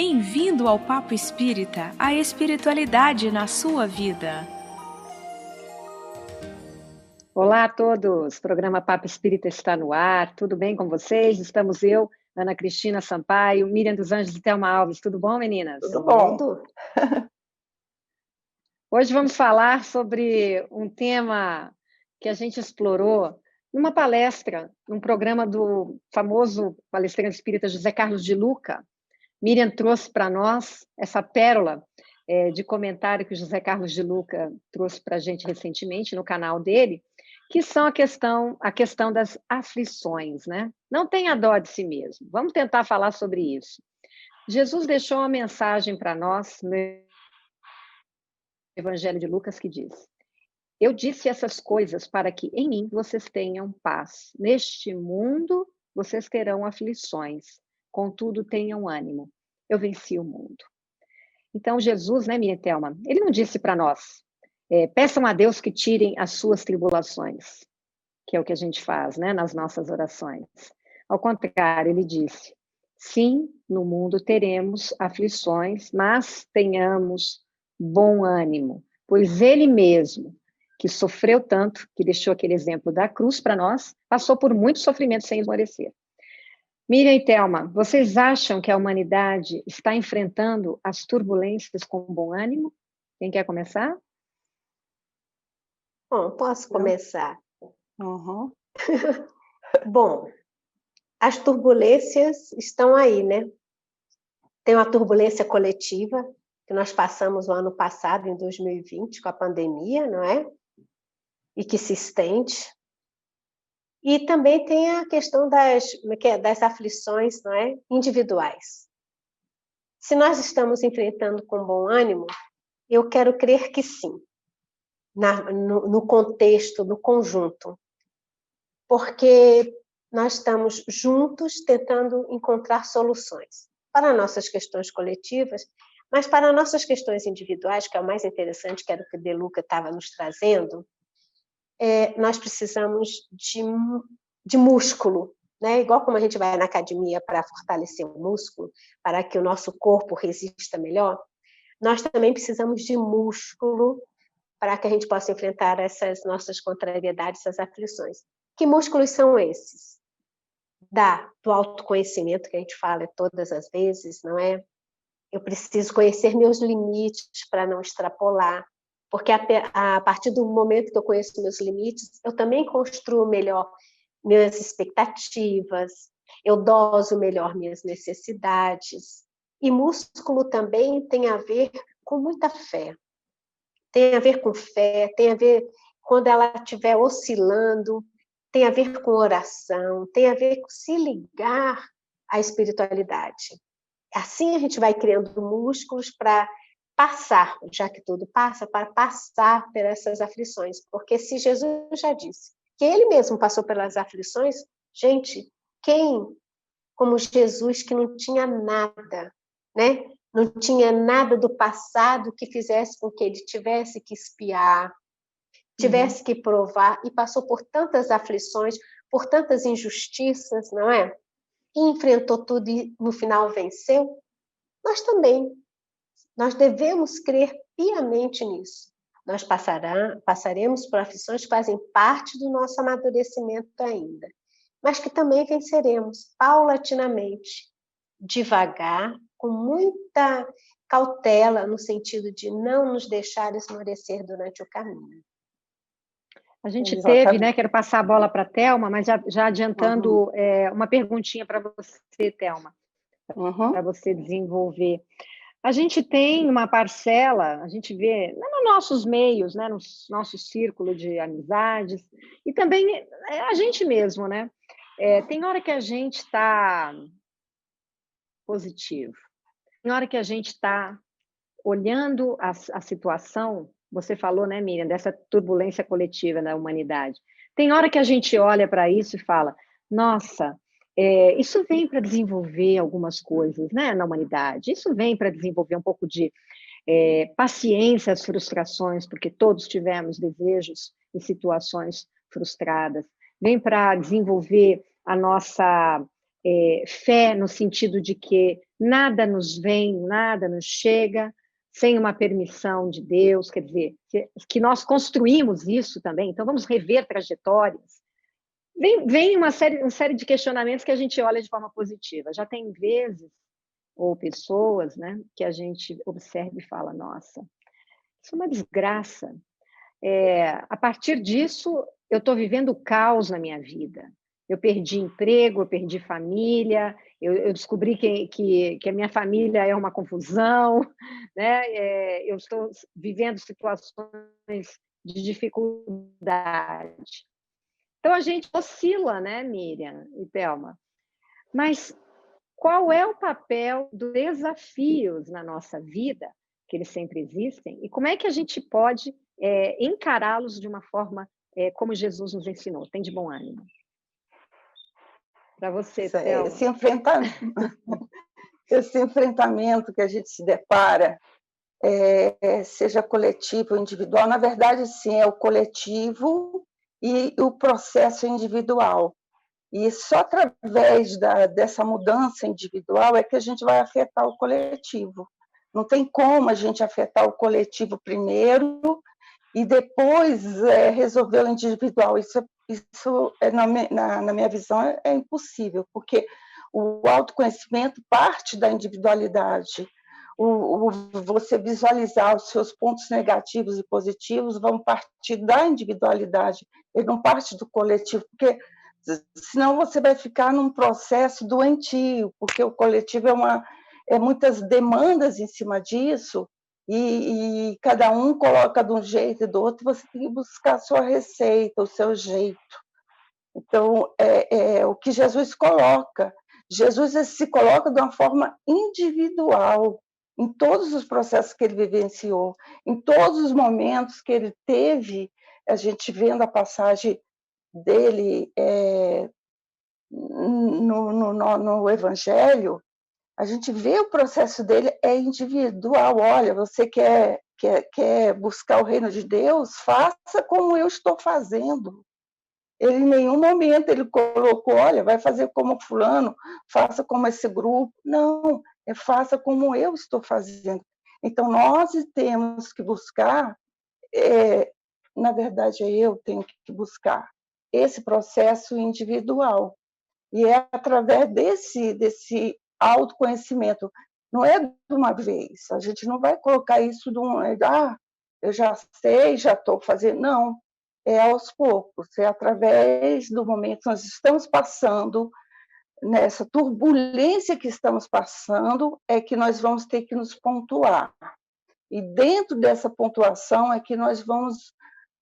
Bem-vindo ao Papo Espírita, a espiritualidade na sua vida. Olá a todos, o programa Papo Espírita está no ar, tudo bem com vocês? Estamos eu, Ana Cristina Sampaio, Miriam dos Anjos e Thelma Alves, tudo bom, meninas? Tudo bom. Hoje vamos falar sobre um tema que a gente explorou numa palestra, num programa do famoso palestrante espírita José Carlos de Luca. Miriam trouxe para nós essa pérola de comentário que o José Carlos de Luca trouxe para a gente recentemente no canal dele, que são a questão das aflições, né? Não tenha dó de si mesmo. Vamos tentar falar sobre isso. Jesus deixou uma mensagem para nós no Evangelho de Lucas que diz: eu disse essas coisas para que em mim vocês tenham paz. Neste mundo vocês terão aflições, contudo tenham ânimo. Eu venci o mundo. Então Jesus, né, Miriam e Thelma, ele não disse para nós, peçam a Deus que tirem as suas tribulações, que é o que a gente faz, né, nas nossas orações. Ao contrário, ele disse, sim, no mundo teremos aflições, mas tenhamos bom ânimo, pois ele mesmo, que sofreu tanto, que deixou aquele exemplo da cruz para nós, passou por muito sofrimento sem esmorecer. Miriam e Thelma, vocês acham que a humanidade está enfrentando as turbulências com bom ânimo? Quem quer começar? Bom, posso começar? Uhum. Bom, as turbulências estão aí, né? Tem uma turbulência coletiva, que nós passamos o ano passado, em 2020, com a pandemia, não é? E que se estende. E também tem a questão das aflições, não é? Individuais. Se nós estamos enfrentando com bom ânimo, eu quero crer que sim, no contexto, no conjunto, porque nós estamos juntos tentando encontrar soluções para nossas questões coletivas, mas para nossas questões individuais, que é o mais interessante, que era o que De Luca estava nos trazendo, nós precisamos de músculo, né? Igual como a gente vai na academia para fortalecer o músculo, para que o nosso corpo resista melhor, nós também precisamos de músculo para que a gente possa enfrentar essas nossas contrariedades, essas aflições. Que músculos são esses? Do autoconhecimento, que a gente fala todas as vezes, não é? Eu preciso conhecer meus limites para não extrapolar, porque a partir do momento que eu conheço meus limites, eu também construo melhor minhas expectativas, eu doso melhor minhas necessidades. E músculo também tem a ver com muita fé. Tem a ver com fé, tem a ver quando ela estiver oscilando, tem a ver com oração, tem a ver com se ligar à espiritualidade. Assim a gente vai criando músculos para passar, já que tudo passa, para passar por essas aflições. Porque se Jesus já disse que ele mesmo passou pelas aflições, gente, quem como Jesus que não tinha nada, né? Não tinha nada do passado que fizesse com que ele tivesse que espiar, tivesse que provar, e passou por tantas aflições, por tantas injustiças, não é? E enfrentou tudo e no final venceu. Nós também. Nós devemos crer piamente nisso. Nós passaremos por aflições que fazem parte do nosso amadurecimento ainda, mas que também venceremos paulatinamente, devagar, com muita cautela, no sentido de não nos deixar esmorecer durante o caminho. A gente teve, né? Quero passar a bola para a Thelma, mas já adiantando uma perguntinha para você, Thelma, para você desenvolver. A gente tem uma parcela, a gente vê nos nossos meios, né, no nosso círculo de amizades, e também a gente mesmo, né? Tem hora que a gente está positivo, tem hora que a gente está olhando a situação, você falou, né, Miriam, dessa turbulência coletiva na humanidade. Tem hora que a gente olha para isso e fala, nossa, isso vem para desenvolver algumas coisas, né, na humanidade, isso vem para desenvolver um pouco de paciência às frustrações, porque todos tivemos desejos e situações frustradas, vem para desenvolver a nossa fé no sentido de que nada nos vem, nada nos chega sem uma permissão de Deus, quer dizer, que nós construímos isso também, então vamos rever trajetórias. Vem uma série de questionamentos que a gente olha de forma positiva. Já tem vezes, ou pessoas, né, que a gente observa e fala, nossa, isso é uma desgraça. A partir disso, eu estou vivendo caos na minha vida. Eu perdi emprego, eu perdi família, eu descobri que a minha família é uma confusão, né? Eu estou vivendo situações de dificuldade. Então, a gente oscila, né, Miriam e Thelma? Mas qual é o papel dos desafios na nossa vida, que eles sempre existem, e como é que a gente pode encará-los de uma forma como Jesus nos ensinou? Tem de bom ânimo. Para você, Thelma. Esse enfrentamento que a gente se depara, seja coletivo ou individual, na verdade, sim, é o coletivo e o processo individual. E só através dessa mudança individual é que a gente vai afetar o coletivo. Não tem como a gente afetar o coletivo primeiro e depois resolver o individual. Isso na minha visão, é impossível, porque o autoconhecimento parte da individualidade. Você visualizar os seus pontos negativos e positivos vão partir da individualidade, ele não parte do coletivo, porque senão você vai ficar num processo doentio, porque o coletivo é muitas demandas em cima disso, e cada um coloca de um jeito e do outro, você tem que buscar a sua receita, o seu jeito. Então, é o que Jesus coloca. Jesus se coloca de uma forma individual, em todos os processos que ele vivenciou, em todos os momentos que ele teve, a gente vendo a passagem dele no Evangelho, a gente vê o processo dele é individual. Olha, você quer buscar o reino de Deus? Faça como eu estou fazendo. Ele, em nenhum momento, ele colocou, olha, vai fazer como fulano, faça como esse grupo. Não, faça como eu estou fazendo. Então, nós temos que buscar, na verdade, eu tenho que buscar esse processo individual. E é através desse autoconhecimento. Não é de uma vez. A gente não vai colocar isso eu já sei, já estou fazendo. Não. É aos poucos. É através do momento que nós estamos passando, nessa turbulência que estamos passando, é que nós vamos ter que nos pontuar. E dentro dessa pontuação é que nós vamos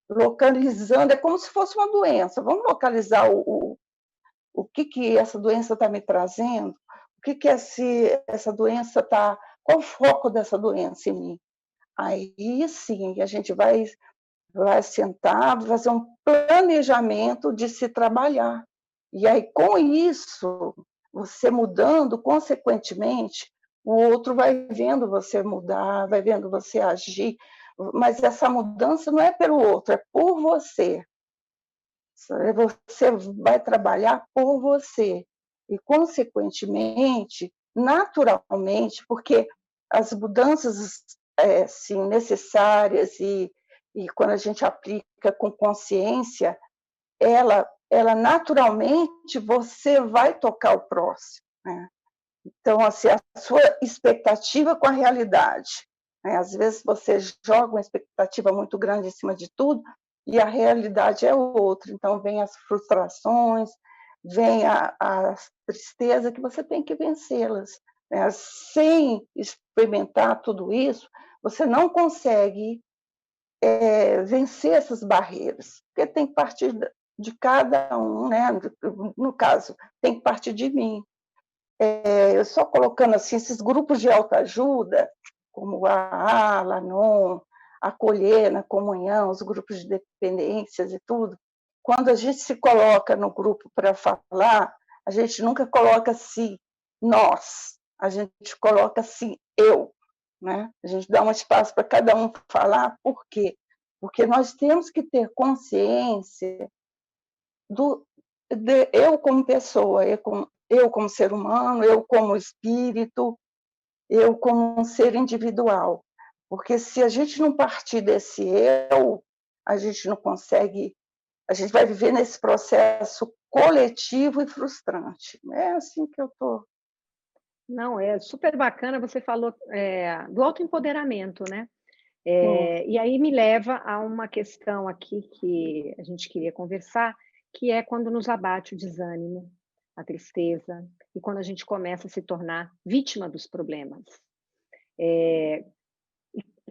localizando, é como se fosse uma doença. Vamos localizar o que essa doença está me trazendo, o que essa doença está, qual o foco dessa doença em mim. Aí sim, a gente vai sentar, fazer um planejamento de se trabalhar. E aí, com isso, você mudando, consequentemente, o outro vai vendo você mudar, vai vendo você agir, mas essa mudança não é pelo outro, é por você. Você vai trabalhar por você. E, consequentemente, naturalmente, porque as mudanças assim, necessárias e quando a gente aplica com consciência, ela naturalmente você vai tocar o próximo, né? Então, assim, a sua expectativa com a realidade, né? Às vezes você joga uma expectativa muito grande em cima de tudo e a realidade é outra. Então, vem as frustrações, vem a tristeza que você tem que vencê-las, né? Sem experimentar tudo isso, você não consegue vencer essas barreiras, porque tem que partir de cada um, né? No caso, tem que partir de mim. Eu só colocando assim, esses grupos de autoajuda, como a Alanon, Acolher na Comunhão, os grupos de dependências e tudo, quando a gente se coloca no grupo para falar, a gente nunca coloca assim, nós, a gente coloca assim, eu. Né? A gente dá um espaço para cada um falar, por quê? Porque nós temos que ter consciência eu como pessoa, eu como ser humano, eu como espírito, eu como um ser individual. Porque se a gente não partir desse eu, a gente não consegue, a gente vai viver nesse processo coletivo e frustrante. É assim que eu estou. Não, é super bacana, você falou do autoempoderamento, né? Sim. E aí me leva a uma questão aqui que a gente queria conversar, que é quando nos abate o desânimo, a tristeza, e quando a gente começa a se tornar vítima dos problemas.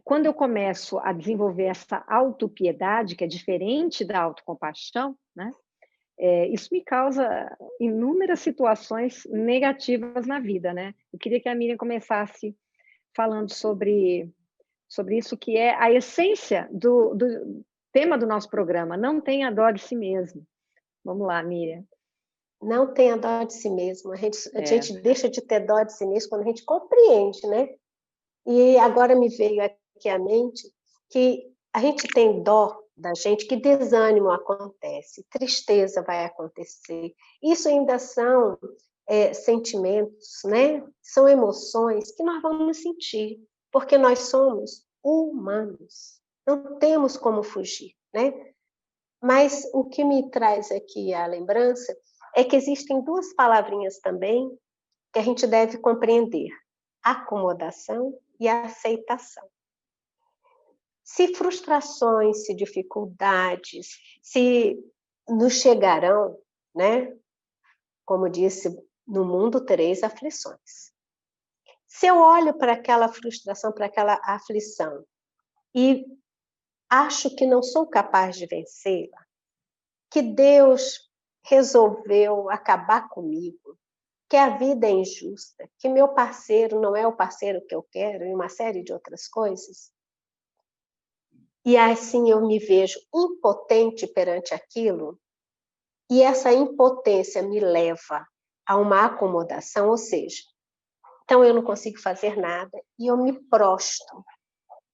Quando eu começo a desenvolver essa autopiedade, que é diferente da autocompaixão, né? Isso me causa inúmeras situações negativas na vida, né? Eu queria que a Miriam começasse falando sobre isso, que é a essência do tema do nosso programa. Não tenha dó de si mesmo. Vamos lá, Miriam. Não tenha dó de si mesmo. A gente deixa de ter dó de si mesmo quando a gente compreende, né? E agora me veio aqui à mente que a gente tem dó da gente, que desânimo acontece, tristeza vai acontecer. Isso ainda são sentimentos, né? São emoções que nós vamos sentir, porque nós somos humanos. Não temos como fugir, né? Mas o que me traz aqui a lembrança é que existem duas palavrinhas também que a gente deve compreender: acomodação e aceitação. Se frustrações, se dificuldades, se nos chegarão, né? Como disse, no mundo tereis aflições. Se eu olho para aquela frustração, para aquela aflição, e acho que não sou capaz de vencê-la, que Deus resolveu acabar comigo, que a vida é injusta, que meu parceiro não é o parceiro que eu quero, e uma série de outras coisas, e assim eu me vejo impotente perante aquilo, e essa impotência me leva a uma acomodação, ou seja, então eu não consigo fazer nada e eu me prostro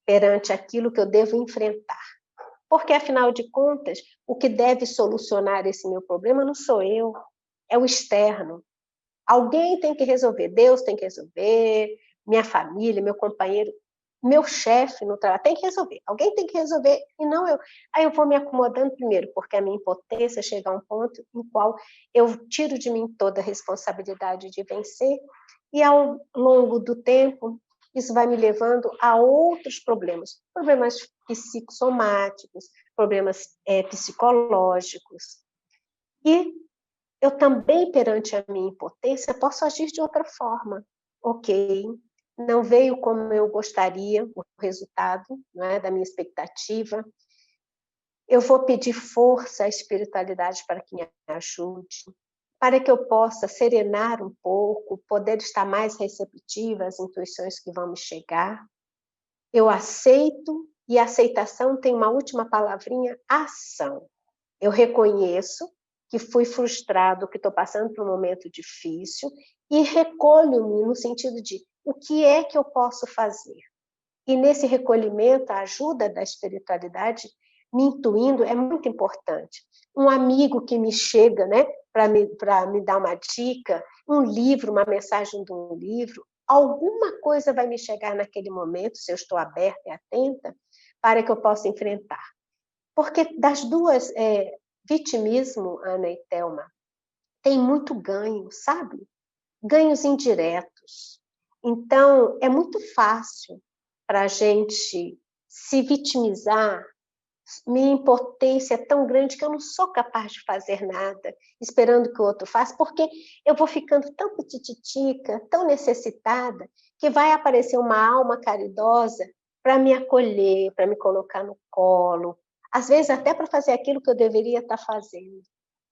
perante aquilo que eu devo enfrentar. Porque, afinal de contas, o que deve solucionar esse meu problema não sou eu, é o externo. Alguém tem que resolver, Deus tem que resolver, minha família, meu companheiro, meu chefe no trabalho, tem que resolver. Alguém tem que resolver e não eu. Aí eu vou me acomodando primeiro, porque a minha impotência chega a um ponto em qual eu tiro de mim toda a responsabilidade de vencer e ao longo do tempo isso vai me levando a outros problemas psicossomáticos, problemas psicológicos. E eu também, perante a minha impotência, posso agir de outra forma. Ok, não veio como eu gostaria o resultado, não é, da minha expectativa. Eu vou pedir força à espiritualidade para que me ajude, para que eu possa serenar um pouco, poder estar mais receptiva às intuições que vão me chegar. Eu aceito, e a aceitação tem uma última palavrinha: ação. Eu reconheço que fui frustrado, que estou passando por um momento difícil, e recolho-me no sentido de o que é que eu posso fazer. E nesse recolhimento, a ajuda da espiritualidade, me intuindo, é muito importante. Um amigo que me chega, né, para me dar uma dica, um livro, uma mensagem de um livro, alguma coisa vai me chegar naquele momento, se eu estou aberta e atenta, para que eu possa enfrentar. Porque das duas, vitimismo, Ana e Thelma, tem muito ganho, sabe? Ganhos indiretos. Então, é muito fácil para a gente se vitimizar. Minha impotência é tão grande que eu não sou capaz de fazer nada, esperando que o outro faça, porque eu vou ficando tão petititica, tão necessitada, que vai aparecer uma alma caridosa para me acolher, para me colocar no colo, às vezes até para fazer aquilo que eu deveria estar fazendo.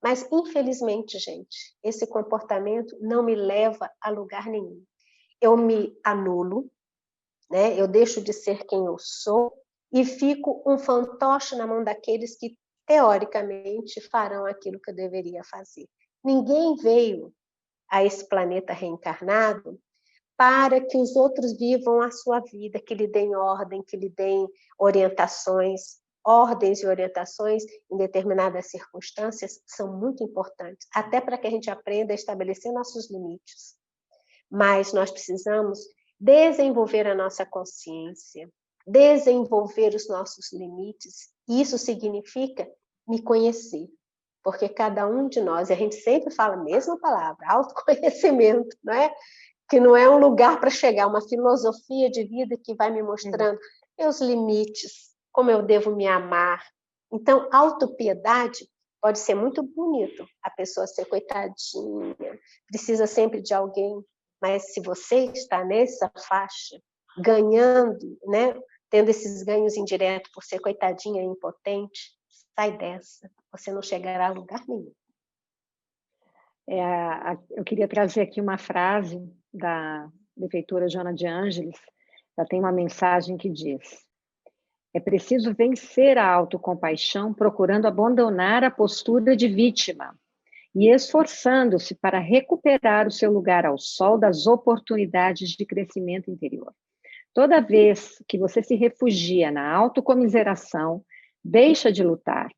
Mas, infelizmente, gente, esse comportamento não me leva a lugar nenhum. Eu me anulo, né? Eu deixo de ser quem eu sou e fico um fantoche na mão daqueles que, teoricamente, farão aquilo que eu deveria fazer. Ninguém veio a esse planeta reencarnado para que os outros vivam a sua vida, que lhe deem ordem, que lhe deem orientações. ordens e orientações em determinadas circunstâncias são muito importantes, até para que a gente aprenda a estabelecer nossos limites. Mas nós precisamos desenvolver a nossa consciência, desenvolver os nossos limites. Isso significa me conhecer, porque cada um de nós, e a gente sempre fala a mesma palavra, autoconhecimento, não é? Que não é um lugar para chegar, uma filosofia de vida que vai me mostrando meus limites, como eu devo me amar. Então, autopiedade pode ser muito bonito, a pessoa ser coitadinha, precisa sempre de alguém, mas se você está nessa faixa, ganhando, né, tendo esses ganhos indiretos por ser coitadinha e impotente, sai dessa, você não chegará a lugar nenhum. Eu queria trazer aqui uma frase da benfeitora Joana de Ângeles. Ela tem uma mensagem que diz: é preciso vencer a autocompaixão procurando abandonar a postura de vítima e esforçando-se para recuperar o seu lugar ao sol das oportunidades de crescimento interior. Toda vez que você se refugia na autocomiseração, deixa de lutar,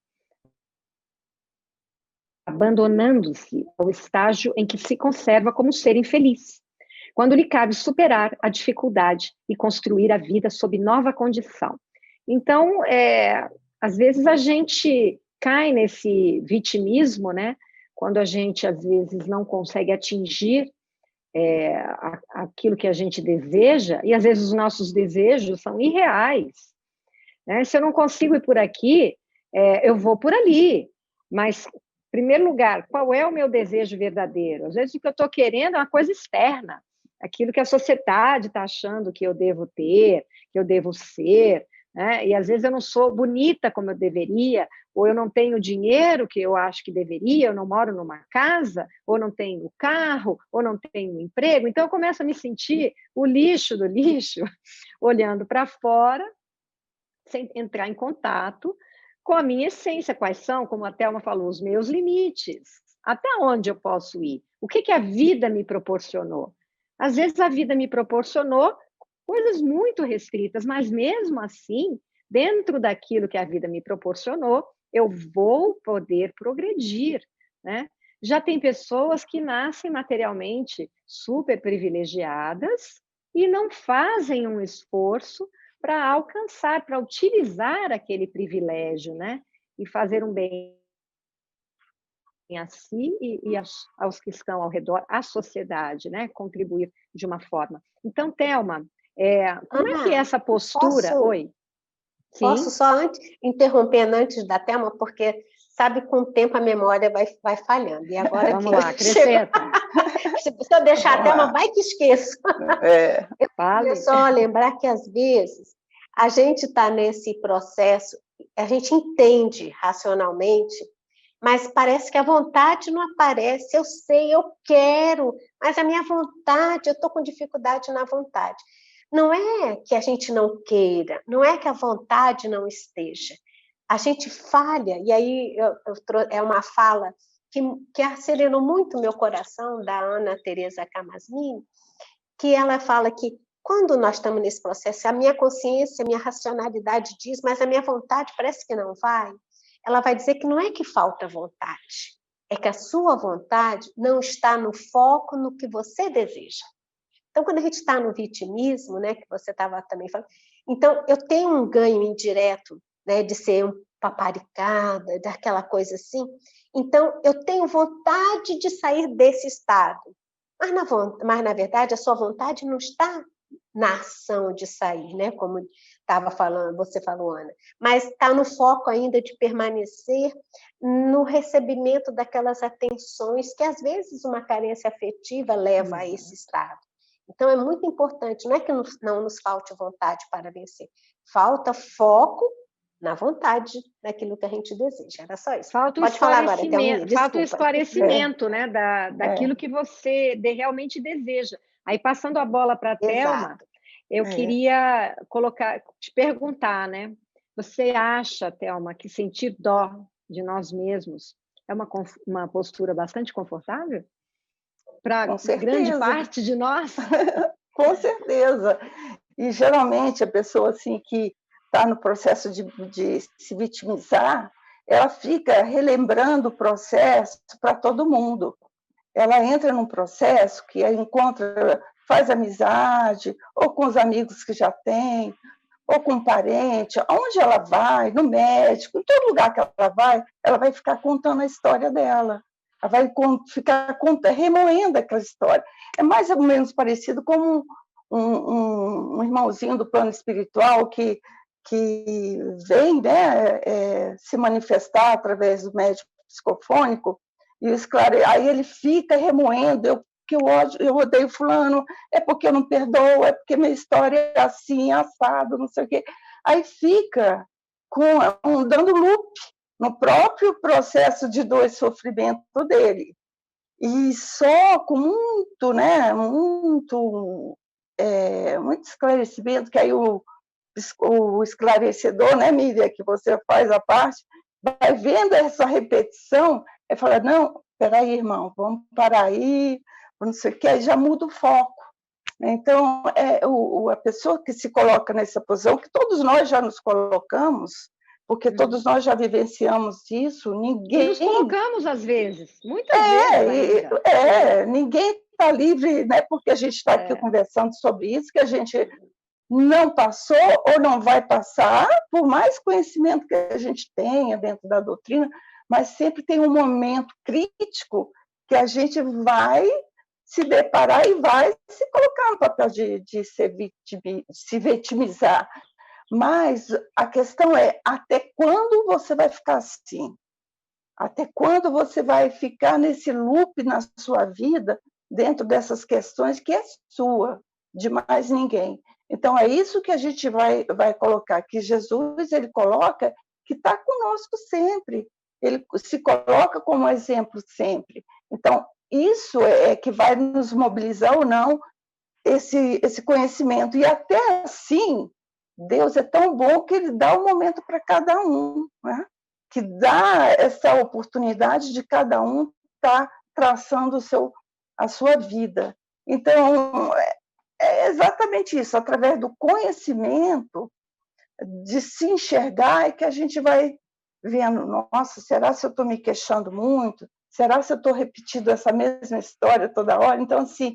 abandonando-se ao estágio em que se conserva como ser infeliz, quando lhe cabe superar a dificuldade e construir a vida sob nova condição. Então, às vezes a gente cai nesse vitimismo, né? Quando a gente, às vezes, não consegue atingir aquilo que a gente deseja, e às vezes os nossos desejos são irreais. Né? Se eu não consigo ir por aqui, eu vou por ali. Mas, em primeiro lugar, qual é o meu desejo verdadeiro? Às vezes o que eu estou querendo é uma coisa externa, aquilo que a sociedade está achando que eu devo ter, que eu devo ser, né? E às vezes eu não sou bonita como eu deveria, ou eu não tenho o dinheiro que eu acho que deveria, eu não moro numa casa, ou não tenho carro, ou não tenho emprego. Então eu começo a me sentir o lixo do lixo, olhando para fora, sem entrar em contato com a minha essência. Quais são, como a Thelma falou, os meus limites? Até onde eu posso ir? O que a vida me proporcionou? Às vezes a vida me proporcionou coisas muito restritas, mas mesmo assim, dentro daquilo que a vida me proporcionou, eu vou poder progredir, né? Já tem pessoas que nascem materialmente super privilegiadas e não fazem um esforço para alcançar, para utilizar aquele privilégio, né? E fazer um bem a si e aos que estão ao redor, à sociedade, né? Contribuir de uma forma. Então, Thelma, como é que é essa postura? Oi. Posso só interrompendo antes da Thelma, porque sabe, com o tempo a memória vai falhando. E agora vamos lá, acrescenta. Se eu deixar a Thelma, vai que esqueço. Eu queria só lembrar que, às vezes, a gente está nesse processo, a gente entende racionalmente, mas parece que a vontade não aparece. Eu sei, eu quero, mas a minha vontade, eu estou com dificuldade na vontade. Não é que a gente não queira, não é que a vontade não esteja. A gente falha, e aí é uma fala que acelerou muito meu coração, da Ana Teresa Camasmini, que ela fala que quando nós estamos nesse processo, a minha consciência, a minha racionalidade diz, mas a minha vontade parece que não vai. Ela vai dizer que não é que falta vontade, é que a sua vontade não está no foco no que você deseja. Então, quando a gente está no vitimismo, né, que você estava também falando, então eu tenho um ganho indireto, né, de ser paparicada, daquela coisa assim. Então, eu tenho vontade de sair desse estado. Mas na verdade, a sua vontade não está na ação de sair, né, como estava falando, você falou, Ana, mas está no foco ainda de permanecer no recebimento daquelas atenções que, às vezes, uma carência afetiva leva a esse estado. Então, é muito importante, não é que não nos falte vontade para vencer, falta foco na vontade daquilo que a gente deseja. Era só isso. Pode falar agora, Thelminha, falta o esclarecimento, né, daquilo que você realmente deseja. Aí, passando a bola para a Thelma, eu queria te perguntar, né? Você acha, Thelma, que sentir dó de nós mesmos é uma postura bastante confortável? Para grande parte de nós? Com certeza. E geralmente a pessoa assim que está no processo de se vitimizar, ela fica relembrando o processo para todo mundo. Ela entra num processo que encontra, faz amizade, ou com os amigos que já tem, ou com um parente, aonde ela vai, no médico, em todo lugar que ela vai ficar contando a história dela. Ela vai ficar remoendo aquela história. É mais ou menos parecido com um irmãozinho do plano espiritual que vem, né, se manifestar através do médico psicofônico, e aí ele fica remoendo, eu odeio fulano, é porque eu não perdoo, é porque minha história é assim, assado, não sei o quê. Aí fica dando loop no próprio processo de dor e sofrimento dele. E só com muito, né, muito esclarecimento, que aí o esclarecedor, né, Miriam, que você faz a parte, vai vendo essa repetição, e fala, não, peraí, irmão, vamos parar aí, não sei o que, aí já muda o foco. Então, a pessoa que se coloca nessa posição, que todos nós já nos colocamos, porque todos nós já vivenciamos isso, ninguém... E nos colocamos às vezes, muitas vezes ainda. Ninguém está livre, né, porque a gente está aqui conversando sobre isso, que a gente não passou ou não vai passar, por mais conhecimento que a gente tenha dentro da doutrina, mas sempre tem um momento crítico que a gente vai se deparar e vai se colocar no papel de se vitimizar. Mas a questão é, até quando você vai ficar assim? Até quando você vai ficar nesse loop na sua vida, dentro dessas questões que é sua, de mais ninguém? Então, é isso que a gente vai colocar, que Jesus ele coloca que está conosco sempre, ele se coloca como exemplo sempre. Então, isso é que vai nos mobilizar ou não, esse conhecimento. E até assim, Deus é tão bom que ele dá um momento para cada um, né? Que dá essa oportunidade de cada um estar traçando a sua vida. Então, é exatamente isso, através do conhecimento, de se enxergar, é que a gente vai vendo, nossa, será se eu estou me queixando muito? Será se eu estou repetindo essa mesma história toda hora? Então, assim,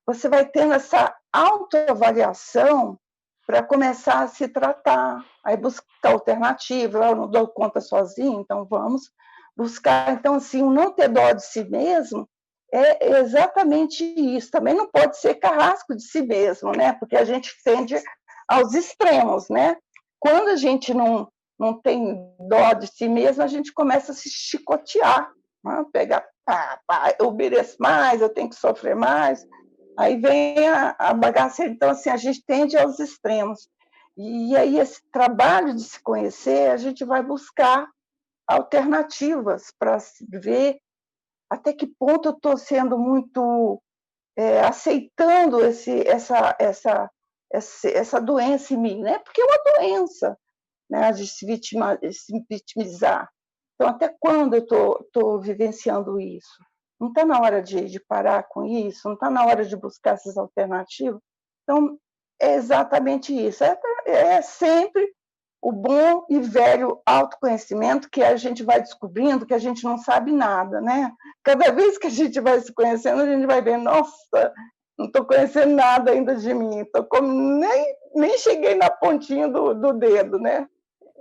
você vai tendo essa autoavaliação para começar a se tratar, aí buscar alternativa, eu não dou conta sozinho, então vamos buscar. Então, assim, o não ter dó de si mesmo é exatamente isso. Também não pode ser carrasco de si mesmo, né? Porque a gente tende aos extremos, né? Quando a gente não tem dó de si mesmo, a gente começa a se chicotear, né? Pegar, eu mereço mais, eu tenho que sofrer mais. Aí vem a bagaça. Então, assim, a gente tende aos extremos. E aí, esse trabalho de se conhecer, a gente vai buscar alternativas para ver até que ponto eu estou sendo muito aceitando essa doença em mim, né? Porque é uma doença, né? De se vitimizar. Então, até quando eu estou vivenciando isso? Não está na hora de parar com isso? Não está na hora de buscar essas alternativas? Então, é exatamente isso. É sempre o bom e velho autoconhecimento, que a gente vai descobrindo que a gente não sabe nada, né? Cada vez que a gente vai se conhecendo, a gente vai ver, nossa, não estou conhecendo nada ainda de mim, nem cheguei na pontinha do dedo, né?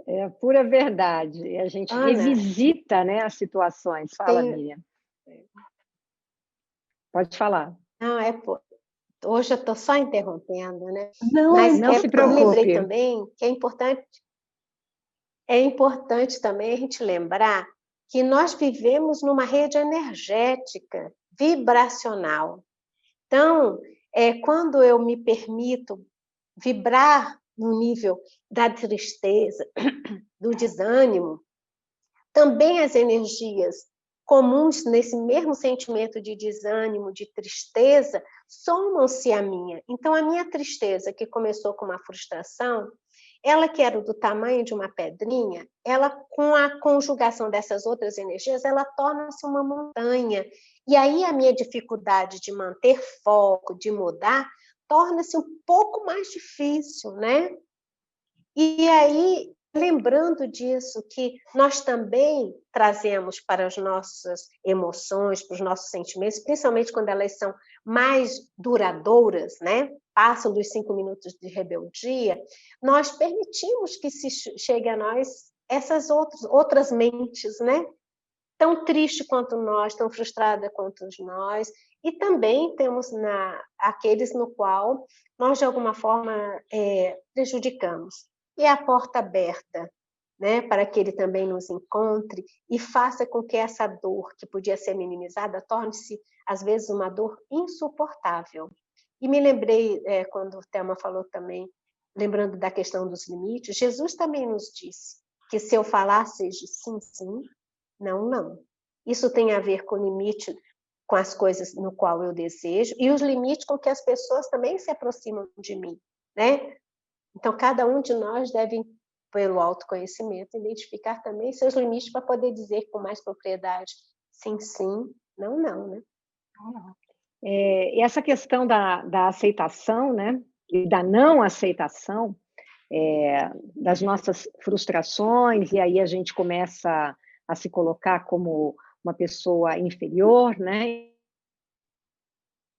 É a pura verdade. A gente revisita, né, as situações. Fala, Miriam. Pode falar. Não, hoje eu estou só interrompendo, né? Mas não se preocupe. Eu lembrei também que é importante também a gente lembrar que nós vivemos numa rede energética, vibracional. Então, quando eu me permito vibrar no nível da tristeza, do desânimo, também as energias comuns nesse mesmo sentimento de desânimo, de tristeza, somam-se à minha. Então, a minha tristeza, que começou com uma frustração, ela que era do tamanho de uma pedrinha, ela, com a conjugação dessas outras energias, ela torna-se uma montanha. E aí a minha dificuldade de manter foco, de mudar, torna-se um pouco mais difícil, né? E aí, lembrando disso, que nós também trazemos para as nossas emoções, para os nossos sentimentos, principalmente quando elas são mais duradouras, né? Passam dos 5 minutos de rebeldia, nós permitimos que se chegue a nós essas outras mentes, né? Tão triste quanto nós, tão frustrada quanto nós, e também temos aqueles no qual nós, de alguma forma, prejudicamos. E a porta aberta, né, para que ele também nos encontre e faça com que essa dor, que podia ser minimizada, torne-se, às vezes, uma dor insuportável. E me lembrei, quando o Thelma falou também, lembrando da questão dos limites, Jesus também nos disse que se eu falar, seja sim, sim, não, não. Isso tem a ver com o limite com as coisas no qual eu desejo e os limites com que as pessoas também se aproximam de mim, né? Então, cada um de nós deve, pelo autoconhecimento, identificar também seus limites para poder dizer com mais propriedade sim, sim, não, não, né? E essa questão da aceitação, né? E da não aceitação, das nossas frustrações, e aí a gente começa a se colocar como uma pessoa inferior, né?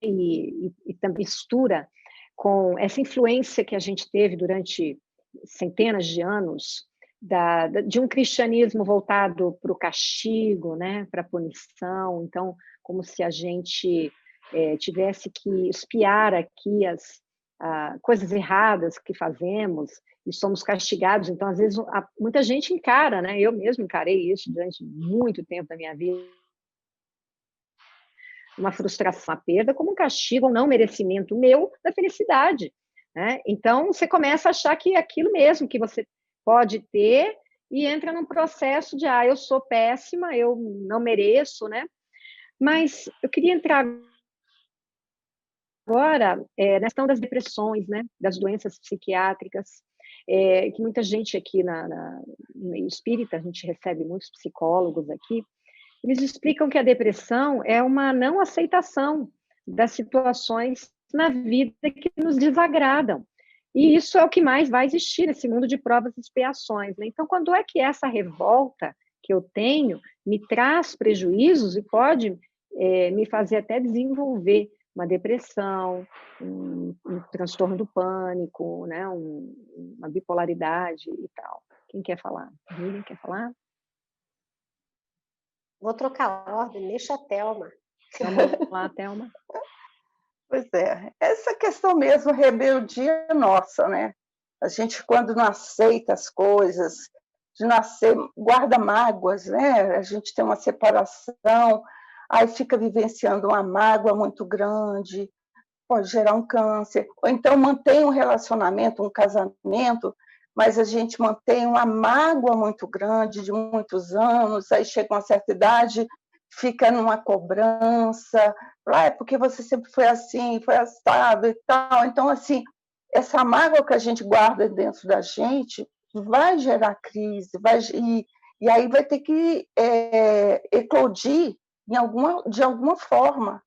E também mistura com essa influência que a gente teve durante centenas de anos de um cristianismo voltado para o castigo, né? Para a punição. Então, como se a gente tivesse que espiar aqui as coisas erradas que fazemos e somos castigados. Então, às vezes, muita gente encara, né? Eu mesmo encarei isso durante muito tempo da minha vida, uma frustração, uma perda, como um castigo, um não merecimento meu da felicidade, né? Então, você começa a achar que é aquilo mesmo que você pode ter e entra num processo de, eu sou péssima, eu não mereço, né? Mas eu queria entrar agora na questão das depressões, né? Das doenças psiquiátricas, que muita gente aqui no meio espírita, a gente recebe muitos psicólogos aqui, eles explicam que a depressão é uma não aceitação das situações na vida que nos desagradam. E isso é o que mais vai existir nesse mundo de provas e expiações, né? Então, quando é que essa revolta que eu tenho me traz prejuízos e pode me fazer até desenvolver uma depressão, um transtorno do pânico, né? Uma bipolaridade e tal. Quem quer falar? Ninguém quer falar? Vou trocar a ordem, deixa a Thelma. Vamos lá, Thelma. Pois é, essa questão mesmo, rebeldia nossa, né? A gente, quando não aceita as coisas, de nascer, guarda mágoas, né? A gente tem uma separação, aí fica vivenciando uma mágoa muito grande, pode gerar um câncer, ou então mantém um relacionamento, um casamento, mas a gente mantém uma mágoa muito grande de muitos anos, aí chega uma certa idade, fica numa cobrança, é porque você sempre foi assim, foi assado e tal. Então, assim, essa mágoa que a gente guarda dentro da gente vai gerar crise, e aí vai ter que eclodir de alguma forma.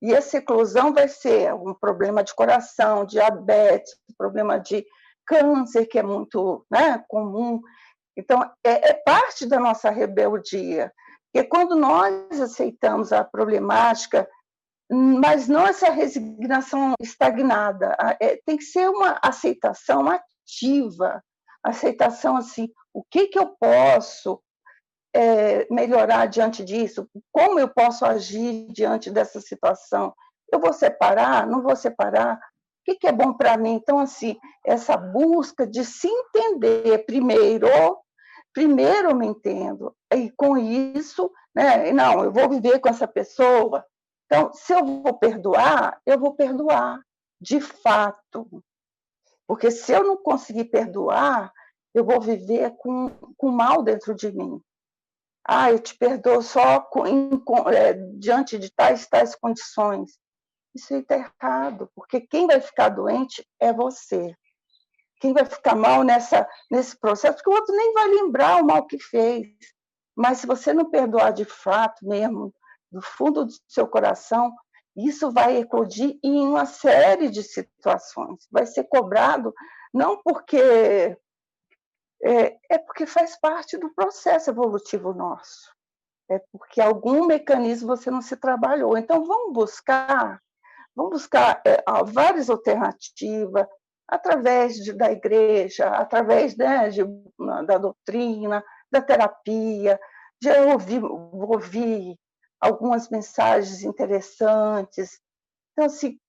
E essa eclosão vai ser um problema de coração, diabetes, problema de câncer, que é muito, né, comum. Então, é parte da nossa rebeldia. Porque quando nós aceitamos a problemática, mas não essa resignação estagnada, tem que ser uma aceitação ativa, aceitação assim, o que eu posso melhorar diante disso? Como eu posso agir diante dessa situação? Eu vou separar? Não vou separar? O que é bom para mim? Então, assim, essa busca de se entender primeiro eu me entendo, e com isso, né, não, eu vou viver com essa pessoa. Então, se eu vou perdoar, de fato. Porque se eu não conseguir perdoar, eu vou viver com mal dentro de mim. Eu te perdoo só diante de tais condições. Isso aí está errado, porque quem vai ficar doente é você. Quem vai ficar mal nesse processo, porque o outro nem vai lembrar o mal que fez. Mas se você não perdoar de fato mesmo, do fundo do seu coração, isso vai eclodir em uma série de situações. Vai ser cobrado, não porque É porque faz parte do processo evolutivo nosso. É porque algum mecanismo você não se trabalhou. Então, vamos buscar várias alternativas, através da igreja, através, né, da doutrina, da terapia. Já ouvi algumas mensagens interessantes. Então, assim,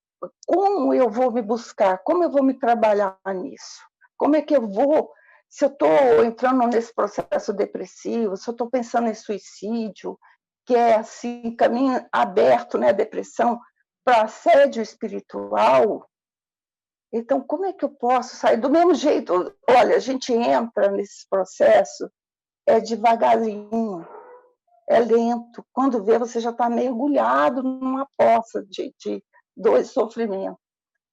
como eu vou me buscar? Como eu vou me trabalhar nisso? Como é que eu vou, se eu estou entrando nesse processo depressivo, se eu estou pensando em suicídio, que é assim, caminho aberto, né, a depressão, para assédio espiritual, então como é que eu posso sair? Do mesmo jeito, olha, a gente entra nesse processo, é devagarzinho, é lento, quando vê você já está mergulhado numa poça de dor e sofrimento.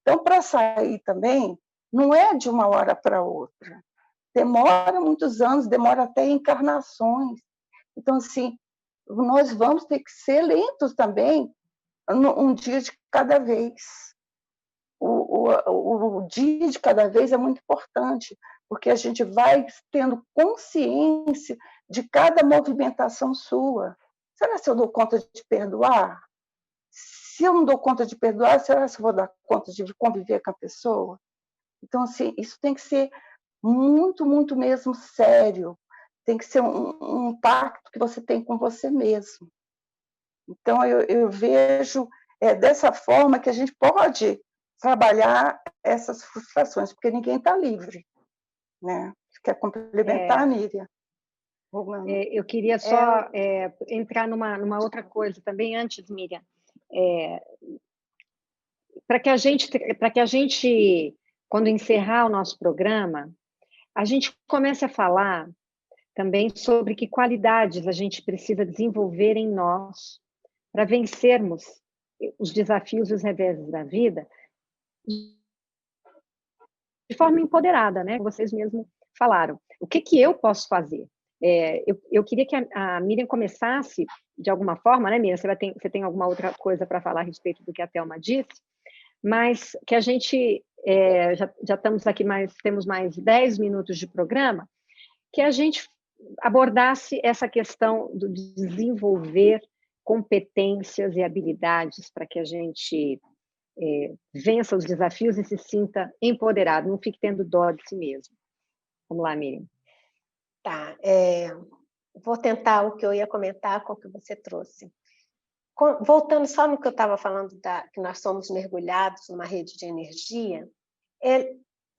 Então, para sair também, não é de uma hora para outra. Demora muitos anos, demora até encarnações. Então, assim, nós vamos ter que ser lentos também, um dia de cada vez. O dia de cada vez é muito importante, porque a gente vai tendo consciência de cada movimentação sua. Será que eu dou conta de perdoar? Se eu não dou conta de perdoar, será que eu vou dar conta de conviver com a pessoa? Então, assim, isso tem que ser muito, muito mesmo sério. Tem que ser um pacto que você tem com você mesmo. Então, eu vejo dessa forma que a gente pode trabalhar essas frustrações, porque ninguém está livre. Né? Você quer complementar, Miriam? Eu queria só entrar numa outra coisa também antes, Miriam. Para que a gente, quando encerrar o nosso programa, a gente comece a falar também sobre que qualidades a gente precisa desenvolver em nós para vencermos os desafios e os reveses da vida de forma empoderada, né? Vocês mesmos falaram. O que eu posso fazer? Eu queria que a Miriam começasse de alguma forma, né, Miriam? Você tem alguma outra coisa para falar a respeito do que a Thelma disse? Mas que a gente já estamos aqui temos mais 10 minutos de programa, que a gente abordasse essa questão do desenvolver competências e habilidades para que a gente vença os desafios e se sinta empoderado, não fique tendo dó de si mesmo. Vamos lá, Miriam. Tá, vou tentar o que eu ia comentar com o que você trouxe. Voltando só no que eu estava falando, que nós somos mergulhados numa rede de energia,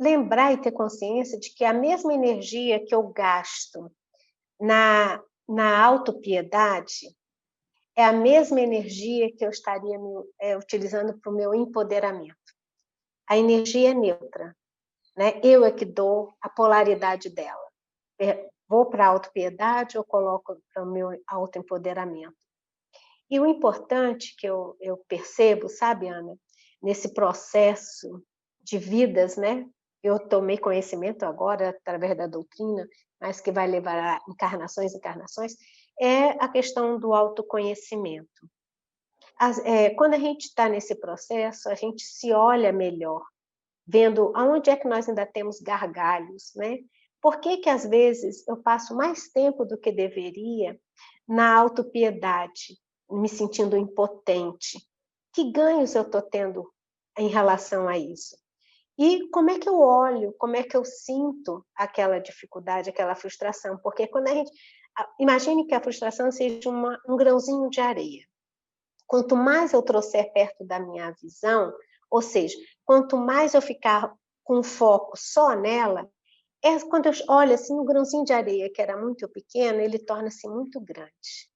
lembrar e ter consciência de que a mesma energia que eu gasto na autopiedade é a mesma energia que eu estaria utilizando para o meu empoderamento. A energia é neutra, né? Eu é que dou a polaridade dela. Vou para a autopiedade ou coloco para o meu autoempoderamento. E o importante que eu percebo, sabe, Ana, nesse processo de vidas, né? Eu tomei conhecimento agora, através da doutrina, mas que vai levar a encarnações, é a questão do autoconhecimento. Quando a gente está nesse processo, a gente se olha melhor, vendo aonde é que nós ainda temos gargalhos, né? Por que às vezes eu passo mais tempo do que deveria na autopiedade, me sentindo impotente? Que ganhos eu estou tendo em relação a isso? E como é que eu olho, como é que eu sinto aquela dificuldade, aquela frustração? Porque quando a gente... Imagine que a frustração seja um grãozinho de areia. Quanto mais eu trouxer perto da minha visão, ou seja, quanto mais eu ficar com foco só nela, quando eu olho assim, um grãozinho de areia que era muito pequeno, ele torna-se muito grande.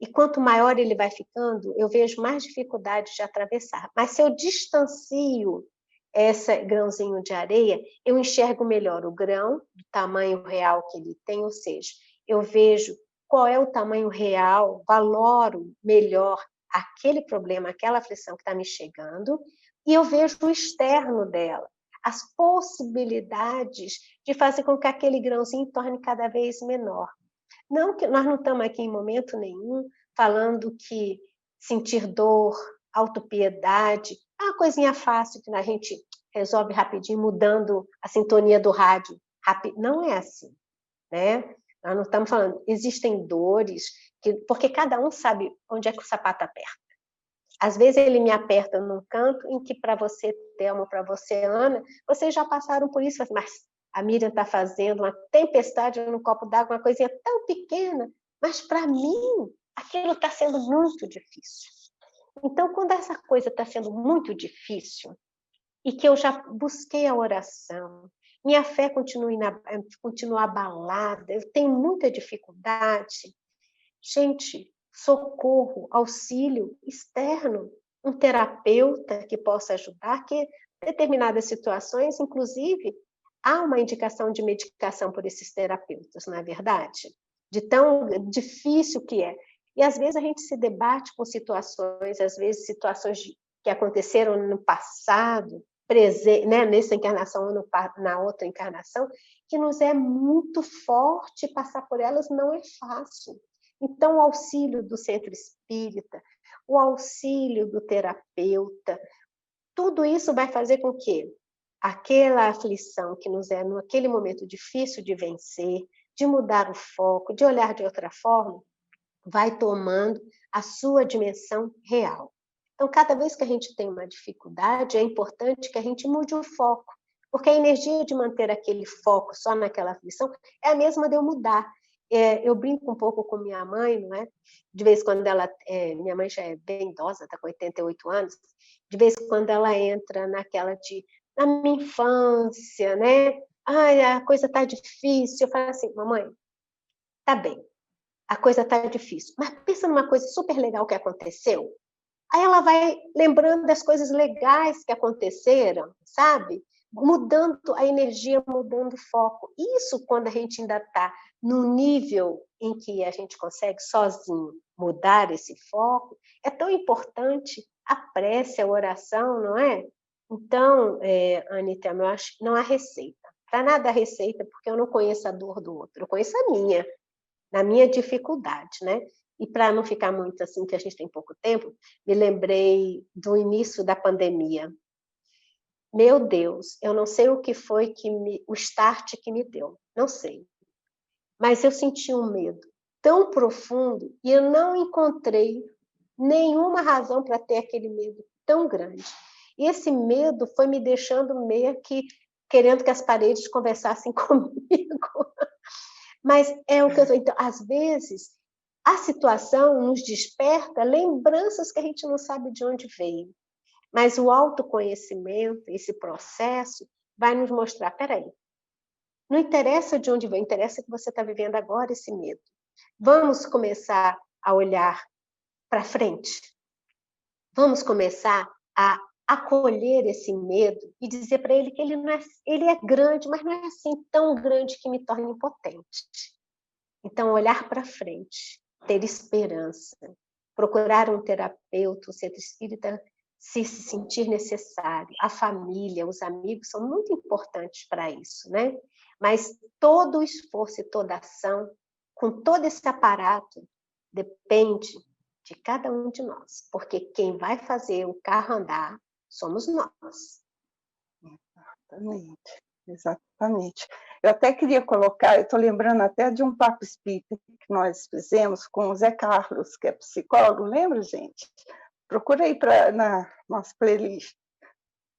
E quanto maior ele vai ficando, eu vejo mais dificuldade de atravessar. Mas se eu distancio esse grãozinho de areia, eu enxergo melhor o grão, do tamanho real que ele tem, ou seja, eu vejo qual é o tamanho real, valoro melhor aquele problema, aquela aflição que está me chegando, e eu vejo o externo dela, as possibilidades de fazer com que aquele grãozinho torne cada vez menor. Não que nós não estamos aqui em momento nenhum falando que sentir dor, autopiedade, é uma coisinha fácil que a gente resolve rapidinho, mudando a sintonia do rádio Não é assim, né? Nós não estamos falando, existem dores, porque cada um sabe onde é que o sapato aperta. Às vezes ele me aperta num canto em que para você, Thelma, para você, Ana, vocês já passaram por isso, mas a Miriam está fazendo uma tempestade no copo d'água, uma coisinha tão pequena, mas para mim aquilo está sendo muito difícil. Então, quando essa coisa está sendo muito difícil, e que eu já busquei a oração, minha fé continua abalada, eu tenho muita dificuldade, gente, socorro, auxílio externo, um terapeuta que possa ajudar, que em determinadas situações, inclusive, há uma indicação de medicação por esses terapeutas, não é verdade? De tão difícil que é. E às vezes a gente se debate com situações, às vezes situações que aconteceram no passado, né, nessa encarnação ou na outra encarnação, que nos é muito forte, passar por elas não é fácil. Então, o auxílio do centro espírita, o auxílio do terapeuta, tudo isso vai fazer com que aquela aflição que nos é naquele momento difícil de vencer, de mudar o foco, de olhar de outra forma, vai tomando a sua dimensão real. Então, cada vez que a gente tem uma dificuldade, é importante que a gente mude o foco, porque a energia de manter aquele foco só naquela aflição é a mesma de eu mudar. Eu brinco um pouco com minha mãe, não é? De vez em quando minha mãe já é bem idosa, está com 88 anos, de vez em quando ela entra naquela na minha infância, né? Ai, a coisa está difícil. Eu falo assim, mamãe, tá bem, a coisa está difícil, mas pensa numa coisa super legal que aconteceu. Aí ela vai lembrando das coisas legais que aconteceram, sabe? Mudando a energia, mudando o foco. Isso quando a gente ainda está no nível em que a gente consegue sozinho mudar esse foco, é tão importante a prece, a oração, não é? Então, Anitta, eu acho que não há receita. Para nada há receita, porque eu não conheço a dor do outro, eu conheço a minha, na minha dificuldade, né? E para não ficar muito assim, que a gente tem pouco tempo, me lembrei do início da pandemia. Meu Deus, eu não sei o que foi o start que me deu, não sei. Mas eu senti um medo tão profundo e eu não encontrei nenhuma razão para ter aquele medo tão grande. E esse medo foi me deixando meio que querendo que as paredes conversassem comigo. Mas é o que eu estou... Então, às vezes, a situação nos desperta lembranças que a gente não sabe de onde veio. Mas o autoconhecimento, esse processo, vai nos mostrar, peraí, não interessa de onde veio, interessa que você está vivendo agora esse medo. Vamos começar a olhar para frente. Vamos começar a acolher esse medo e dizer para ele que ele é grande, mas não é assim tão grande que me torne impotente. Então, olhar para frente, ter esperança, procurar um terapeuta, um centro espírita, se sentir necessário. A família, os amigos são muito importantes para isso, né? Mas todo o esforço e toda ação, com todo esse aparato, depende de cada um de nós, porque quem vai fazer o carro andar somos nós. Exatamente, exatamente. Eu até queria colocar, eu estou lembrando até de um papo espírita que nós fizemos com o Zé Carlos, que é psicólogo, lembra, gente? Procurei na nossa playlist.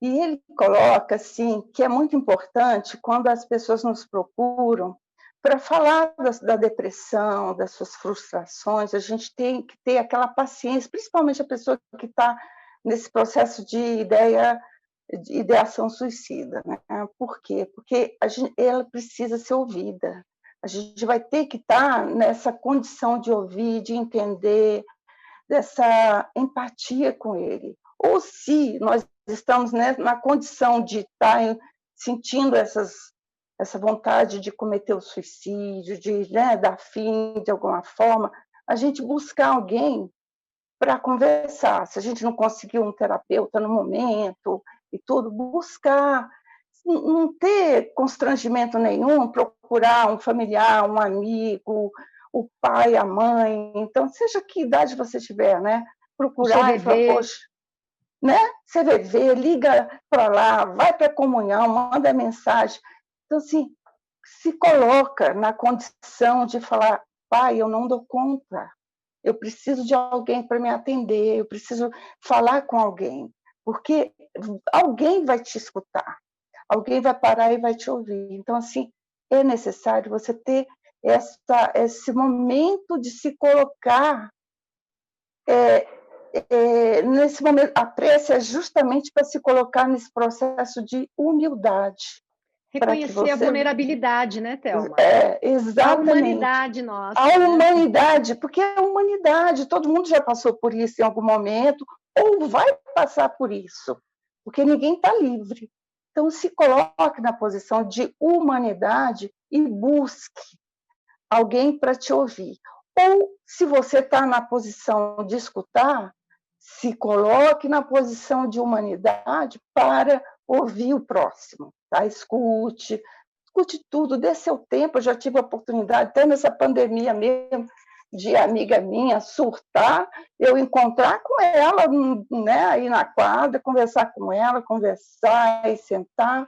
E ele coloca assim que é muito importante quando as pessoas nos procuram para falar da depressão, das suas frustrações, a gente tem que ter aquela paciência, principalmente a pessoa que está nesse processo de ideação suicida, né? Por quê? Porque ela precisa ser ouvida. A gente vai ter que estar nessa condição de ouvir, de entender, dessa empatia com ele. Ou se nós estamos, né, na condição de estar sentindo essa vontade de cometer o suicídio, de, né, dar fim de alguma forma, a gente buscar alguém para conversar. Se a gente não conseguiu um terapeuta no momento e tudo, buscar, não ter constrangimento nenhum, procurar um familiar, um amigo, o pai, a mãe. Então, seja que idade você tiver, né? Procurar e falar, poxa, né? CVV, liga para lá, vai para a comunhão, manda mensagem. Então, assim, se coloca na condição de falar, pai, eu não dou conta, eu preciso de alguém para me atender, eu preciso falar com alguém, porque alguém vai te escutar, alguém vai parar e vai te ouvir. Então, assim, é necessário você ter esse momento de se colocar nesse momento. A prece é justamente para se colocar nesse processo de humildade. Reconhecer a vulnerabilidade, né, Thelma? Exatamente. A humanidade nossa. A humanidade, porque é a humanidade, todo mundo já passou por isso em algum momento, ou vai passar por isso, porque ninguém está livre. Então, se coloque na posição de humanidade e busque alguém para te ouvir. Ou, se você está na posição de escutar, se coloque na posição de humanidade para ouvir o próximo. Tá? Escute tudo, dê seu tempo. Eu já tive a oportunidade, até nessa pandemia mesmo, de amiga minha surtar, eu encontrar com ela, né, aí na quadra, conversar com ela, conversar e sentar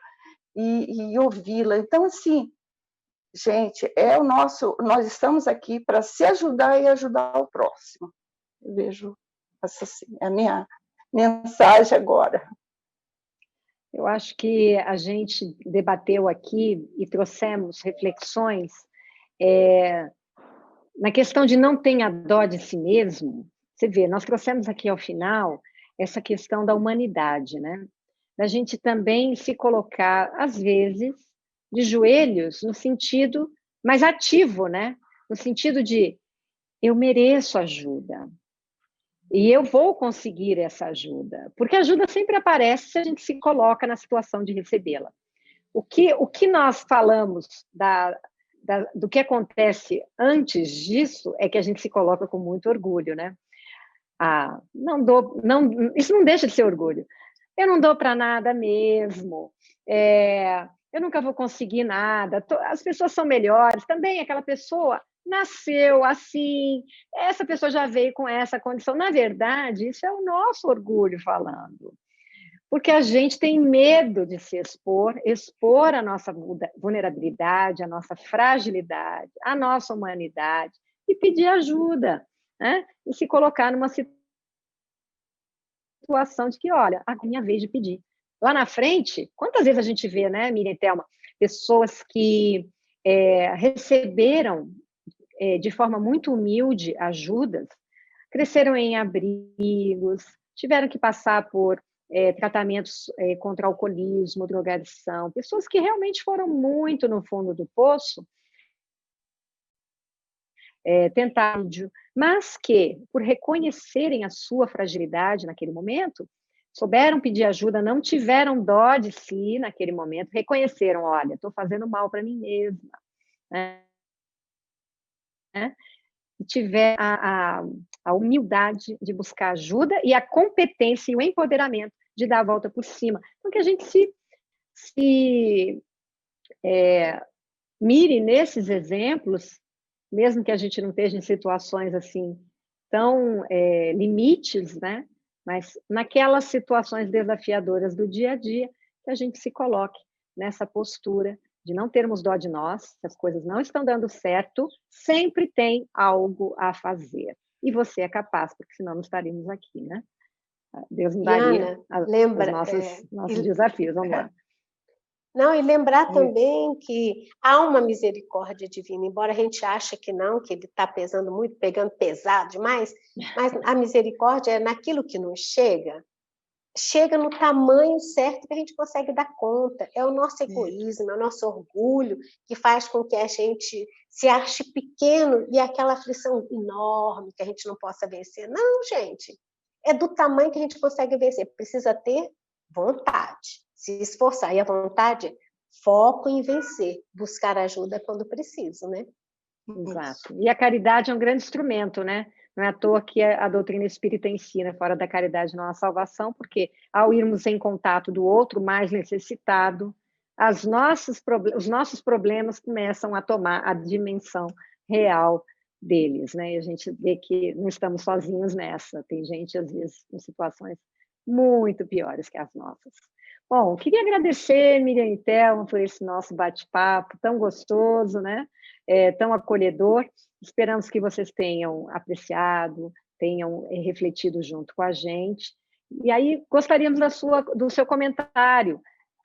e ouvi-la. Então, assim, gente, nós estamos aqui para se ajudar e ajudar o próximo. Eu vejo essa assim, é a minha mensagem agora. Eu acho que a gente debateu aqui e trouxemos reflexões na questão de não tenha dó de si mesmo. Você vê, nós trouxemos aqui ao final essa questão da humanidade, né? Da gente também se colocar, às vezes, de joelhos, no sentido mais ativo, né? No sentido de eu mereço ajuda e eu vou conseguir essa ajuda, porque a ajuda sempre aparece se a gente se coloca na situação de recebê-la. O que nós falamos do que acontece antes disso é que a gente se coloca com muito orgulho, né? Isso não deixa de ser orgulho. Eu não dou para nada mesmo, eu nunca vou conseguir nada, as pessoas são melhores. Também aquela pessoa nasceu assim, essa pessoa já veio com essa condição. Na verdade, isso é o nosso orgulho falando. Porque a gente tem medo de se expor a nossa vulnerabilidade, a nossa fragilidade, a nossa humanidade, e pedir ajuda, né? E se colocar numa situação de que, olha, a minha vez de pedir. Lá na frente, quantas vezes a gente vê, né, Miriam e Thelma, pessoas que receberam de forma muito humilde ajudas, cresceram em abrigos, tiveram que passar por tratamentos contra alcoolismo, drogadição, pessoas que realmente foram muito no fundo do poço, tentar, mas que, por reconhecerem a sua fragilidade naquele momento, souberam pedir ajuda, não tiveram dó de si naquele momento, reconheceram, olha, estou fazendo mal para mim mesma, né? E tiver a humildade de buscar ajuda e a competência e o empoderamento de dar a volta por cima. Então, que a gente se mire nesses exemplos, mesmo que a gente não esteja em situações assim tão limites, né? Mas naquelas situações desafiadoras do dia a dia, que a gente se coloque nessa postura de não termos dó de nós, se as coisas não estão dando certo, sempre tem algo a fazer. E você é capaz, porque senão não estaríamos aqui, né? Deus nos daria os nossos desafios. Vamos lá. Não, e lembrar também que há uma misericórdia divina, embora a gente ache que não, que ele está pesando muito, pegando pesado demais, mas a misericórdia é naquilo que nos chega no tamanho certo que a gente consegue dar conta. É o nosso egoísmo, é o nosso orgulho que faz com que a gente se ache pequeno e aquela aflição enorme que a gente não possa vencer. Não, gente, é do tamanho que a gente consegue vencer. Precisa ter vontade, se esforçar. E a vontade, foco em vencer, buscar ajuda quando preciso, né? Exato. E a caridade é um grande instrumento, né? Não é à toa que a doutrina espírita ensina, fora da caridade não há salvação, porque ao irmos em contato do outro mais necessitado, os nossos problemas começam a tomar a dimensão real deles, né? E a gente vê que não estamos sozinhos nessa. Tem gente, às vezes, em situações muito piores que as nossas. Bom, queria agradecer, Miriam e Thelma, por esse nosso bate-papo tão gostoso, né? Tão acolhedor. Esperamos que vocês tenham apreciado, tenham refletido junto com a gente. E aí, gostaríamos do seu comentário.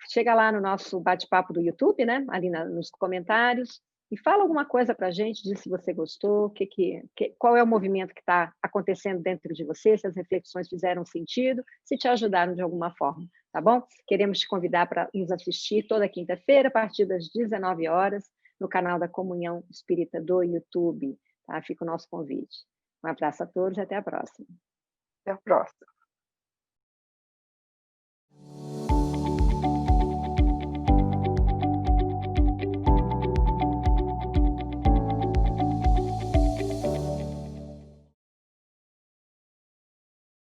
Chega lá no nosso bate-papo do YouTube, né? Ali nos comentários, e fala alguma coisa para a gente, diz se você gostou, qual é o movimento que está acontecendo dentro de você, se as reflexões fizeram sentido, se te ajudaram de alguma forma, tá bom? Queremos te convidar para nos assistir toda quinta-feira, a partir das 19 horas, no canal da Comunhão Espírita do YouTube, tá? Fica o nosso convite. Um abraço a todos e até a próxima. Até a próxima.